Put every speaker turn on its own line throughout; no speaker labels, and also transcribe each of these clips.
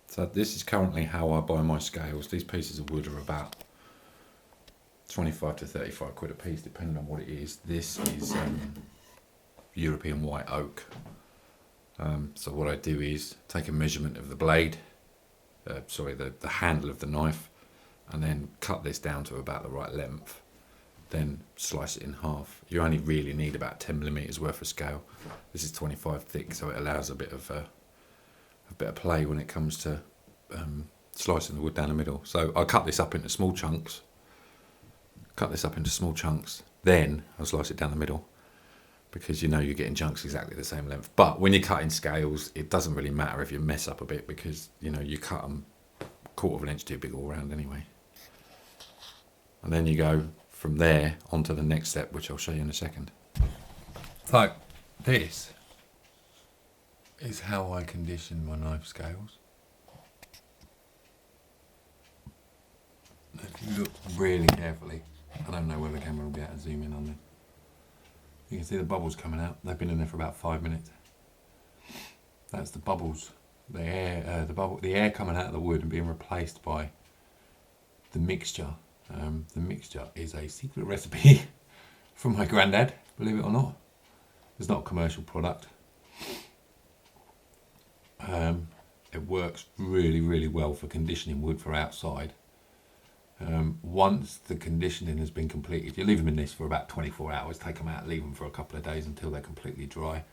So this is currently how I buy my scales. These pieces of wood are about 25 to 35 quid a piece, depending on what it is. This is European white oak. So what I do is take a measurement of the blade, the handle of the knife, and then cut this down to about the right length. Then slice it in half. You only really need about 10mm worth of scale. This is 25 thick, so it allows a bit of play when it comes to slicing the wood down the middle. So I cut this up into small chunks. Then I'll slice it down the middle, because you know you're getting chunks exactly the same length. But when you're cutting scales, it doesn't really matter if you mess up a bit, because you know you cut them 1/4 of an inch too big all round anyway. And then you go from there on to the next step, which I'll show you in a second. So this is how I condition my knife scales. If you look really carefully, I don't know whether the camera will be able to zoom in on this. You can see the bubbles coming out. They've been in there for about 5 minutes. That's the bubbles, the air coming out of the wood and being replaced by the mixture. The mixture is a secret recipe from my granddad, believe it or not. It's not a commercial product. It works really, really well for conditioning wood for outside. Once the conditioning has been completed, you leave them in this for about 24 hours, take them out, leave them for a couple of days until they're completely dry.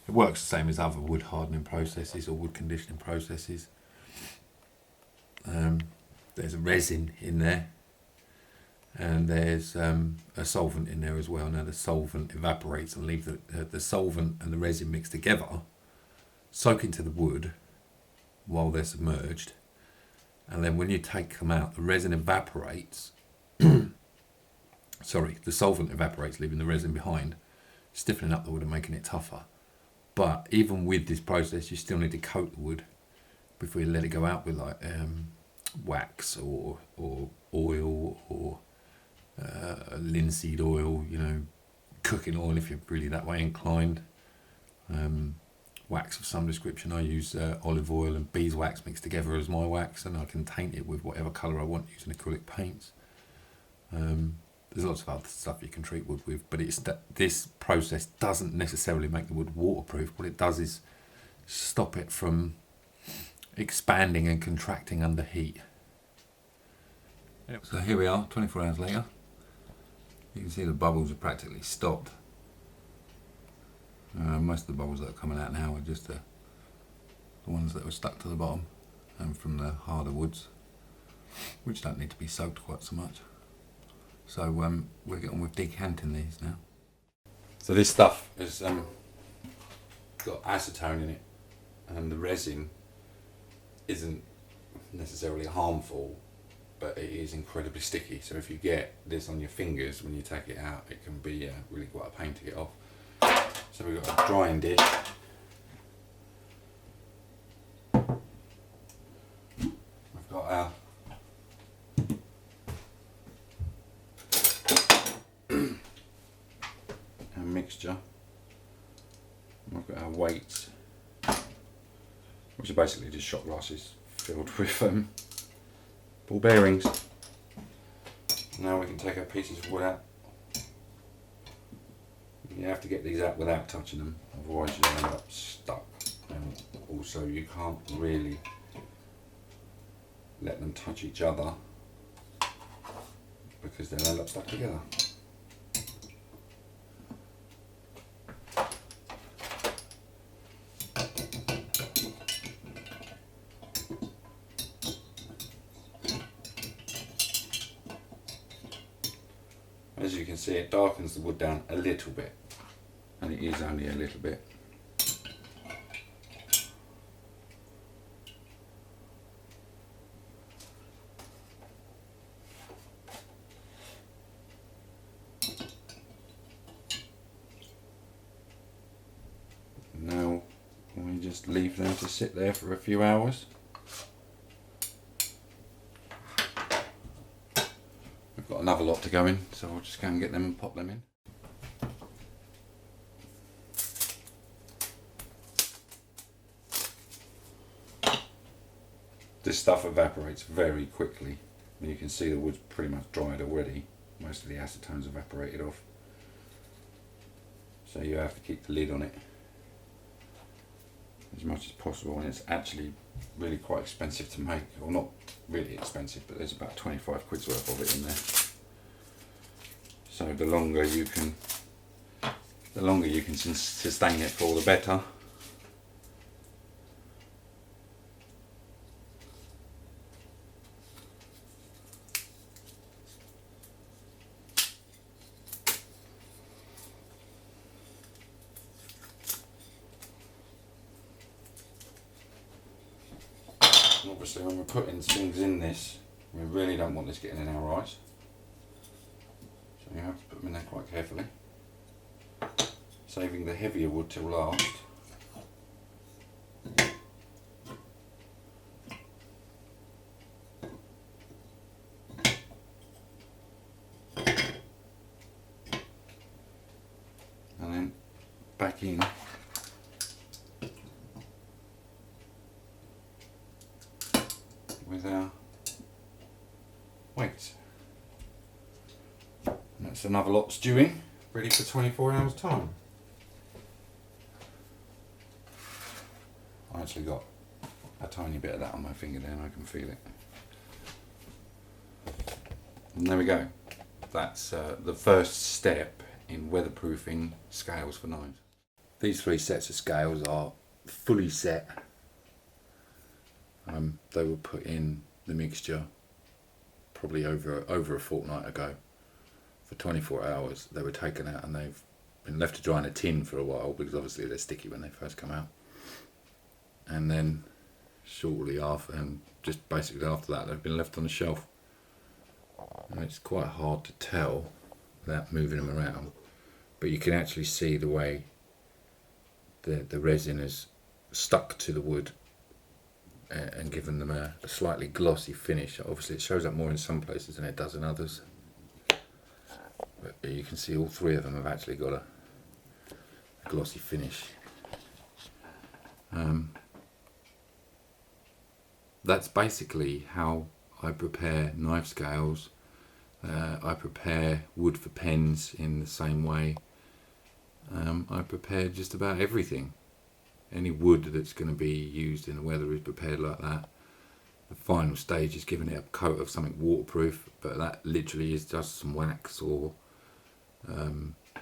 It works the same as other wood hardening processes or wood conditioning processes. There's a resin in there, and there's a solvent in there as well. Now the solvent evaporates and leave the solvent and the resin mixed together, soak into the wood while they're submerged. And then when you take them out, the resin evaporates. The solvent evaporates, leaving the resin behind, stiffening up the wood and making it tougher. But even with this process, you still need to coat the wood before you let it go out with like wax or oil or linseed oil, you know, cooking oil if you're really that way inclined. Wax of some description. I use olive oil and beeswax mixed together as my wax, and I can taint it with whatever colour I want using acrylic paints. There's lots of other stuff you can treat wood with, but this process doesn't necessarily make the wood waterproof. What it does is stop it from expanding and contracting under heat. So here we are, 24 hours later. You can see the bubbles are practically stopped. Most of the bubbles that are coming out now are just the ones that were stuck to the bottom and from the harder woods, which don't need to be soaked quite so much. So we'll get on with decanting these now. So this stuff has got acetone in it, and the resin isn't necessarily harmful, but it is incredibly sticky. So if you get this on your fingers when you take it out, it can be really quite a pain to get off. So we've got a drying dish. We've got our mixture. We've got our weights, which are basically just shot glasses filled with ball bearings. Now we can take our pieces of wood out. You have to get these out without touching them, otherwise you'll end up stuck. And also you can't really let them touch each other, because they'll end up stuck together. As you can see, it darkens the wood down a little bit, and it is only a little bit. Now we just leave them to sit there for a few hours. We've got another lot to go in, so I'll just go and get them and pop them in. This stuff evaporates very quickly. And you can see the wood's pretty much dried already. Most of the acetone's evaporated off. So you have to keep the lid on it as much as possible, and it's actually really quite expensive to make. Well, not really expensive, but there's about 25 quid's worth of it in there. So the longer you can sustain it for, the better. And obviously when we're putting things in this, we really don't want this getting in our eyes. So you have to put them in there quite carefully. Saving the heavier wood till last. And then back in with our weights. And that's another lot stewing, ready for 24 hours time. I actually got a tiny bit of that on my finger there and I can feel it. And there we go. That's the first step in weatherproofing scales for knives. These 3 sets of scales are fully set. They were put in the mixture probably over a fortnight ago. For 24 hours they were taken out and they've been left to dry in a tin for a while, because obviously they're sticky when they first come out. And then shortly after, and just basically after that, they've been left on the shelf. And it's quite hard to tell without moving them around, but you can actually see the way the resin has stuck to the wood and given them a slightly glossy finish. Obviously it shows up more in some places than it does in others, but you can see all 3 of them have actually got a glossy finish. That's basically how I prepare knife scales. I prepare wood for pens in the same way. I prepare just about everything. Any wood that's going to be used in the weather is prepared like that. The final stage is giving it a coat of something waterproof, but that literally is just some wax or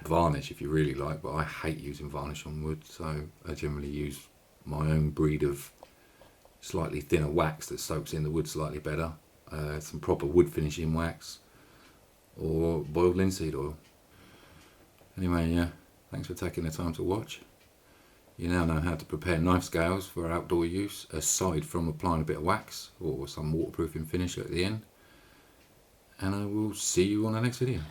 varnish if you really like, but I hate using varnish on wood, so I generally use my own breed of slightly thinner wax that soaks in the wood slightly better, some proper wood finishing wax, or boiled linseed oil. Anyway, yeah, thanks for taking the time to watch. You now know how to prepare knife scales for outdoor use, aside from applying a bit of wax or some waterproofing finish at the end. And I will see you on the next video.